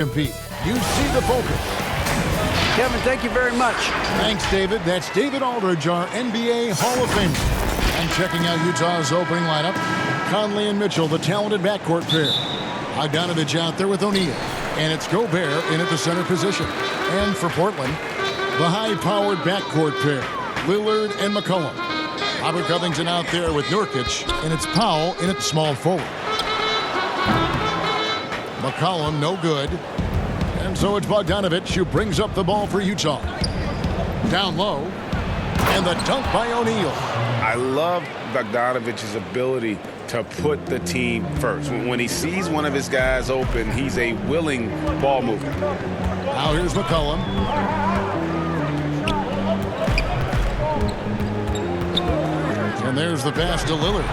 compete. You see the focus. Kevin, thank you very much. Thanks, David. That's David Aldridge, our NBA Hall of Famer. And checking out Utah's opening lineup, Conley and Mitchell, the talented backcourt pair. Bogdanovich out there with O'Neal. And it's Gobert in at the center position. And for Portland, the high-powered backcourt pair, Lillard and McCollum. Robert Covington out there with Nurkic, and it's Powell in at small forward. McCollum, no good. And so it's Bogdanovich who brings up the ball for Utah. Down low. And the dunk by O'Neal. I love Bogdanovich's ability to put the team first. When he sees one of his guys open, he's a willing ball mover. Now here's McCollum. And there's the pass to Lillard.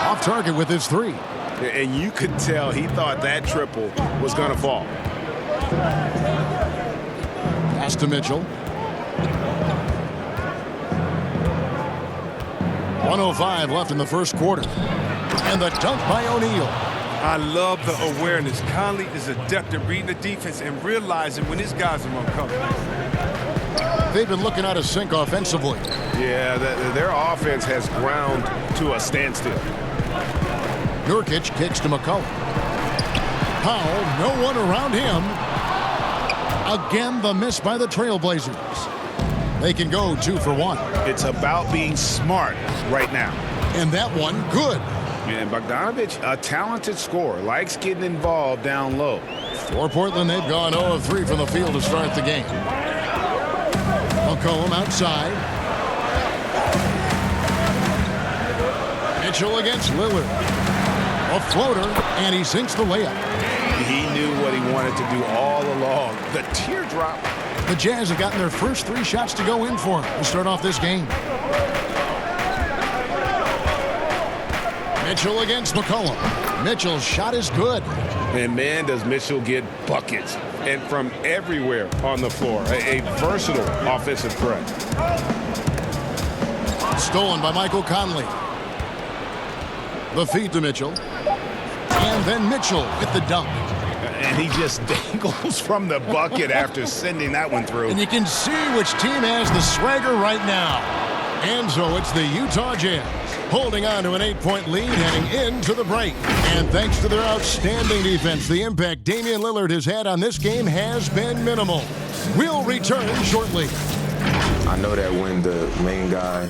Off target with his three. And you could tell he thought that triple was going to fall. Pass to Mitchell. 1:05 left in the first quarter. And the dunk by O'Neal. I love the awareness. Conley is adept at reading the defense and realizing when his guys are uncomfortable. They've been looking out of sync offensively. Yeah, their offense has ground to a standstill. Nurkic kicks to McCollum. Powell, no one around him. Again, the miss by the Trailblazers. They can go 2 for 1. It's about being smart right now. And that one, good. And Bogdanovich, a talented scorer, likes getting involved down low. For Portland, they've gone 0 of 3 from the field to start the game. McCollum outside. Mitchell against Lillard. A floater, and he sinks the layup. He knew what he wanted to do all along. The teardrop. The Jazz have gotten their first 3 shots to go in for him to start off this game. Mitchell against McCollum. Mitchell's shot is good. And man, does Mitchell get buckets. And from everywhere on the floor. A versatile offensive threat. Stolen by Michael Conley. The feed to Mitchell. And then Mitchell with the dunk. And he just dangles from the bucket after sending that one through. And you can see which team has the swagger right now. And so it's the Utah Jazz holding on to an 8-point lead heading into the break. And thanks to their outstanding defense, the impact Damian Lillard has had on this game has been minimal. We'll return shortly. I know that when the main guy...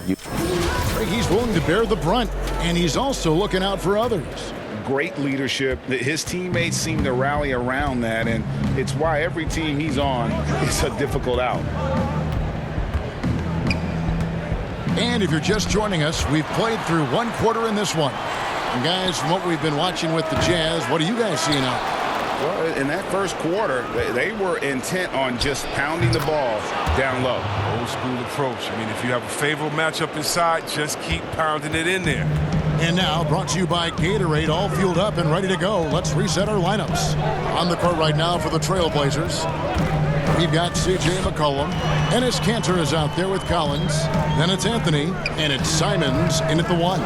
He's willing to bear the brunt, and he's also looking out for others. Great leadership. His teammates seem to rally around that, and it's why every team he's on is a difficult out. And if you're just joining us, we've played through 1 quarter in this one. And guys, from what we've been watching with the Jazz, what are you guys seeing out? Well, in that first quarter, they were intent on just pounding the ball down low. Old school approach. I mean, if you have a favorable matchup inside, just keep pounding it in there. And now, brought to you by Gatorade, all fueled up and ready to go. Let's reset our lineups. On the court right now for the Trailblazers, we've got C.J. McCollum. Enes Kanter is out there with Collins. Then it's Anthony, and it's Simons in at the 1.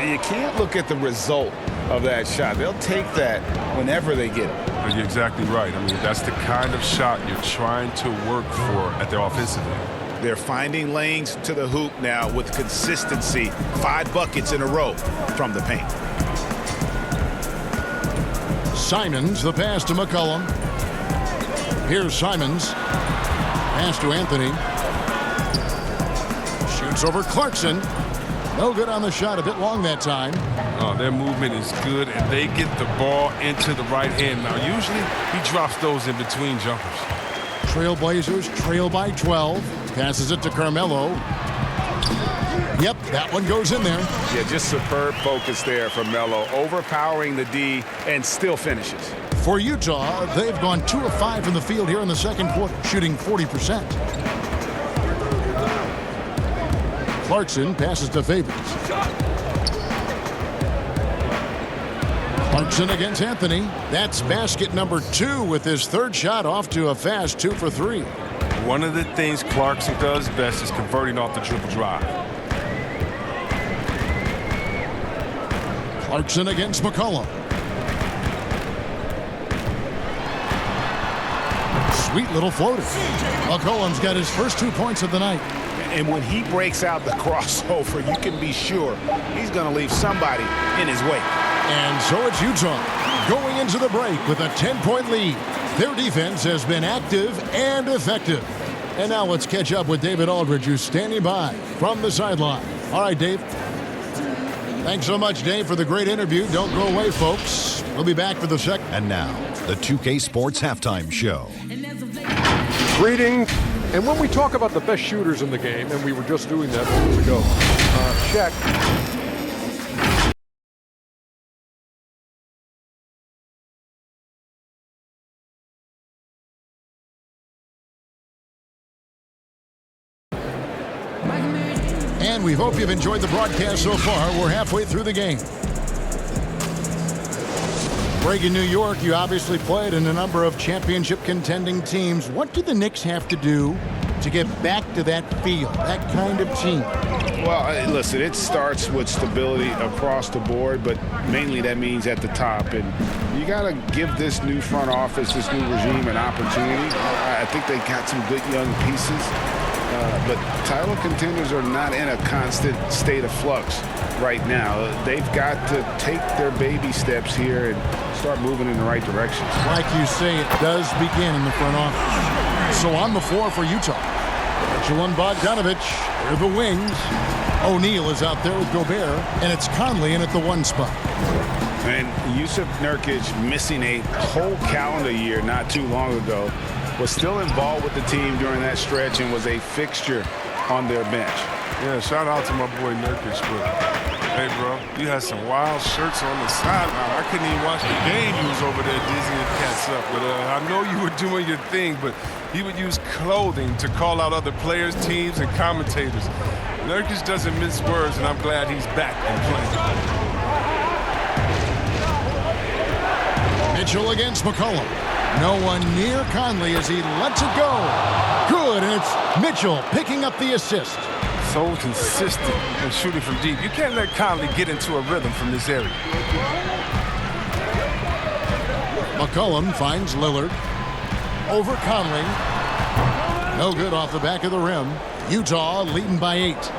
You can't look at the result of that shot. They'll take that whenever they get it. You're exactly right. I mean, that's the kind of shot you're trying to work for at their offensive end. They're finding lanes to the hoop now with consistency. 5 buckets in a row from the paint. Simons, the pass to McCollum. Here's Simons. Pass to Anthony. Shoots over Clarkson. No good on the shot, a bit long that time. Their movement is good, and they get the ball into the right hand. Now, usually he drops those in between jumpers. Trailblazers trail by 12. Passes it to Carmelo. Yep, that one goes in there. Yeah, just superb focus there from Melo, overpowering the D and still finishes. For Utah, they've gone 2 of 5 from the field here in the second quarter, shooting 40%. Clarkson passes to Favors. Clarkson against Anthony. That's basket number 2 with his 3rd shot off to a fast 2 for 3. One of the things Clarkson does best is converting off the dribble drive. Clarkson against McCollum. Sweet little floater. McCollum's got his first 2 points of the night. And when he breaks out the crossover, you can be sure he's going to leave somebody in his wake. And so it's Utah going into the break with a 10-point lead. Their defense has been active and effective. And now let's catch up with David Aldridge, who's standing by from the sideline. All right, Dave. Thanks so much, Dave, for the great interview. Don't go away, folks. We'll be back for the second. And now, the 2K Sports Halftime Show. Greetings. And when we talk about the best shooters in the game, and we were just doing that moments ago, check. And we hope you've enjoyed the broadcast so far. We're halfway through the game. Break in New York, you obviously played in a number of championship contending teams. What do the Knicks have to do to get back to that feel, that kind of team? Well, listen, it starts with stability across the board, but mainly that means at the top. And you got to give this new front office, this new regime, an opportunity. I think they got some good young pieces. But title contenders are not in a constant state of flux right now. They've got to take their baby steps here and start moving in the right direction. Like you say, it does begin in the front office. So on the floor for Utah, Mitchell and Bogdanovich, they're the wings. O'Neal is out there with Gobert, and it's Conley in at the 1 spot. And Yusuf Nurkic, missing a whole calendar year not too long ago, was still involved with the team during that stretch and was a fixture on their bench. Yeah, shout out to my boy Nurkic, but hey, bro, you had some wild shirts on the sideline. I couldn't even watch the game. You was over there dizzying cats up. But I know you were doing your thing, but he would use clothing to call out other players, teams, and commentators. Nurkic doesn't mince words, and I'm glad he's back and playing. Mitchell against McCollum. No one near Conley as he lets it go. Good, and it's Mitchell picking up the assist. So consistent in shooting from deep. You can't let Conley get into a rhythm from this area. McCollum finds Lillard. Over Conley. No good off the back of the rim. Utah leading by 8.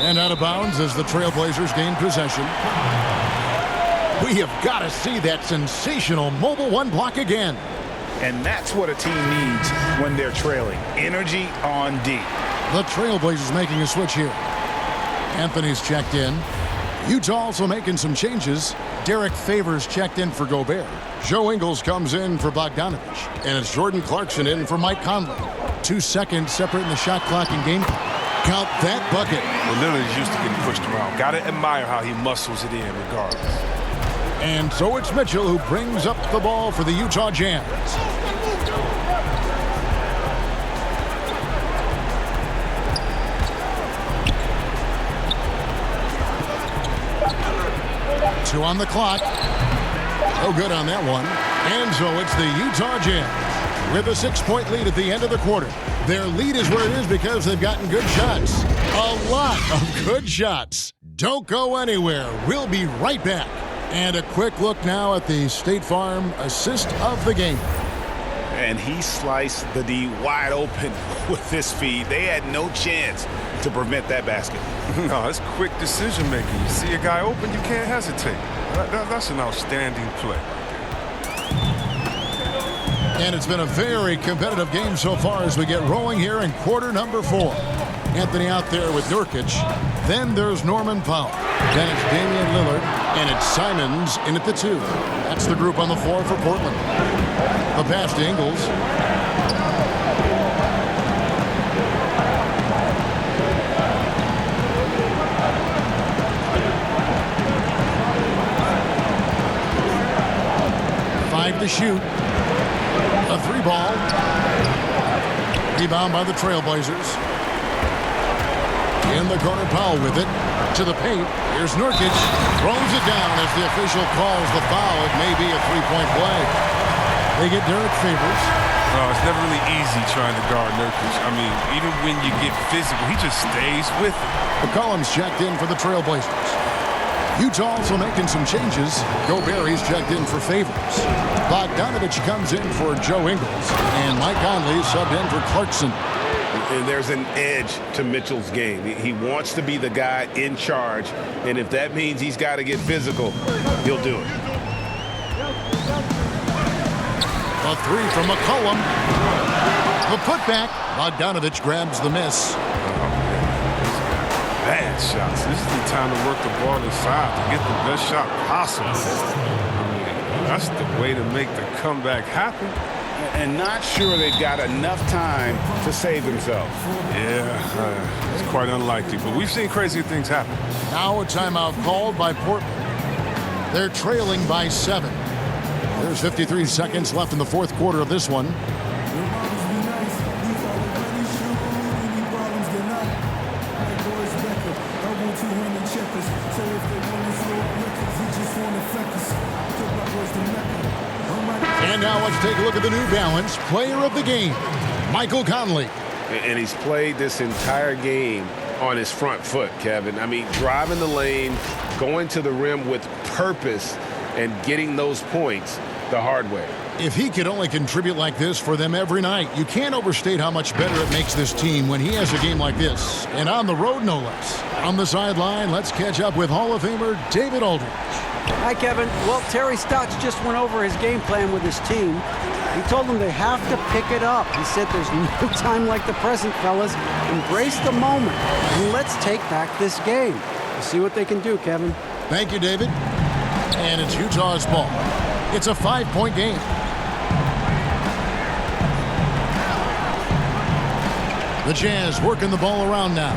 And out of bounds as the Trailblazers gain possession. We have got to see that sensational mobile 1 block again. And that's what a team needs when they're trailing. Energy on D. The Trailblazers making a switch here. Anthony's checked in. Utah also making some changes. Derek Favors checked in for Gobert. Joe Ingles comes in for Bogdanovich. And it's Jordan Clarkson in for Mike Conley. 2 seconds separating the shot clock and game clock. Count that bucket. Well, Lillard's used to getting pushed around. Got to admire how he muscles it in regardless. And so it's Mitchell who brings up the ball for the Utah Jazz. Two on the clock. No good on that one. And so it's the Utah Jazz with a 6-point lead at the end of the quarter. Their lead is where it is because they've gotten good shots. A lot of good shots. Don't go anywhere. We'll be right back. And a quick look now at the State Farm assist of the game. And he sliced the D wide open with this feed. They had no chance to prevent that basket. No, it's quick decision making. You see a guy open, you can't hesitate. That's an outstanding play. And it's been a very competitive game so far as we get rolling here in quarter number 4. Anthony out there with Nurkic. Then there's Norman Powell. Then it's Damian Lillard. And it's Simons in at the 2. That's the group on the floor for Portland. The pass to Ingles. Five to shoot. A 3-ball. Rebound by the Trailblazers. In the corner, Powell with it. To the paint. Here's Nurkic. Throws it down as the official calls the foul. It may be a 3-point play. They get Derek Favors. Well, it's never really easy trying to guard Nurkic. I mean, even when you get physical, he just stays with it. McCollum's checked in for the Trailblazers. Utah also making some changes. Gobert's checked in for Favors. Bogdanovich comes in for Joe Ingles. And Mike Conley subbed in for Clarkson. And there's an edge to Mitchell's game. He wants to be the guy in charge. And if that means he's got to get physical, he'll do it. A three from McCollum. The putback. Bogdanovich grabs the miss. Bad shots. This is the time to work the ball inside to get the best shot possible. I mean, that's the way to make the comeback happen. And not sure they've got enough time to save themselves. Yeah, it's quite unlikely, but we've seen crazy things happen. Now a timeout called by Portland. They're trailing by 7. There's 53 seconds left in the fourth quarter of this one. And now let's take a look at the New Balance player of the game, Michael Conley. And he's played this entire game on his front foot, Kevin. I mean, driving the lane, going to the rim with purpose, and getting those points the hard way. If he could only contribute like this for them every night, you can't overstate how much better it makes this team when he has a game like this. And on the road, no less. On the sideline, let's catch up with Hall of Famer David Aldridge. Hi, Kevin. Well, Terry Stotts just went over his game plan with his team. He told them they have to pick it up. He said there's no time like the present, fellas. Embrace the moment, and let's take back this game. We'll see what they can do, Kevin. Thank you, David. And it's Utah's ball. It's a 5-point game. The Jazz working the ball around now.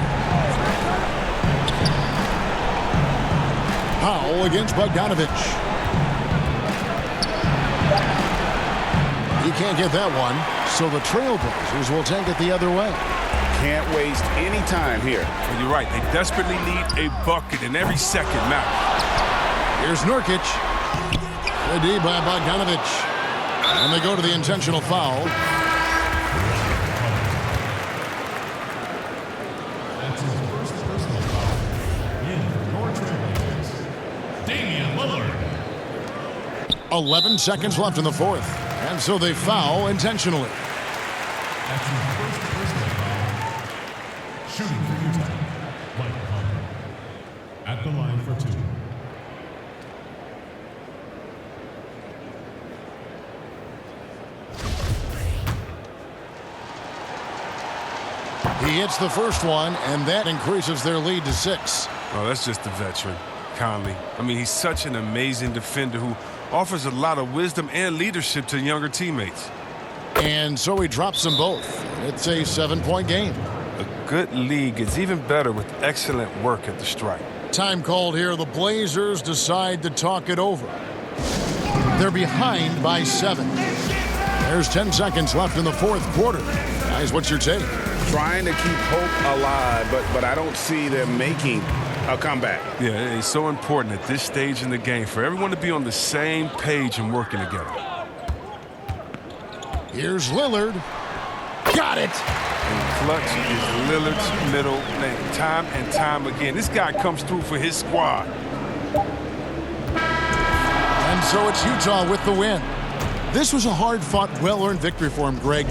Powell against Bogdanovich. He can't get that one, so the Trailblazers will take it the other way. Can't waste any time here. And you're right. They desperately need a bucket, and every second matters. Here's Nurkic. Good D by Bogdanovich. And they go to the intentional foul. That's his first personal foul in your Trailblazers. Damian Lillard. 11 seconds left in the fourth. And so they foul intentionally. That's his first personal foul. Shooting for Utah, Mike Conley. At the line for 2. He hits the first one, and that increases their lead to 6. Oh, that's just the veteran, Conley. I mean, he's such an amazing defender who offers a lot of wisdom and leadership to younger teammates. And so he drops them both. It's a 7-point game. A good lead gets even better with excellent work at the stripe. Time called here. The Blazers decide to talk it over. They're behind by 7. There's 10 seconds left in the fourth quarter. Guys, what's your take? Trying to keep hope alive, but I don't see them making a comeback. Yeah, it's so important at this stage in the game for everyone to be on the same page and working together. Here's Lillard. Got it! And clutch is Lillard's middle name. Time and time again. This guy comes through for his squad. And so it's Utah with the win. This was a hard-fought, well-earned victory for him, Greg.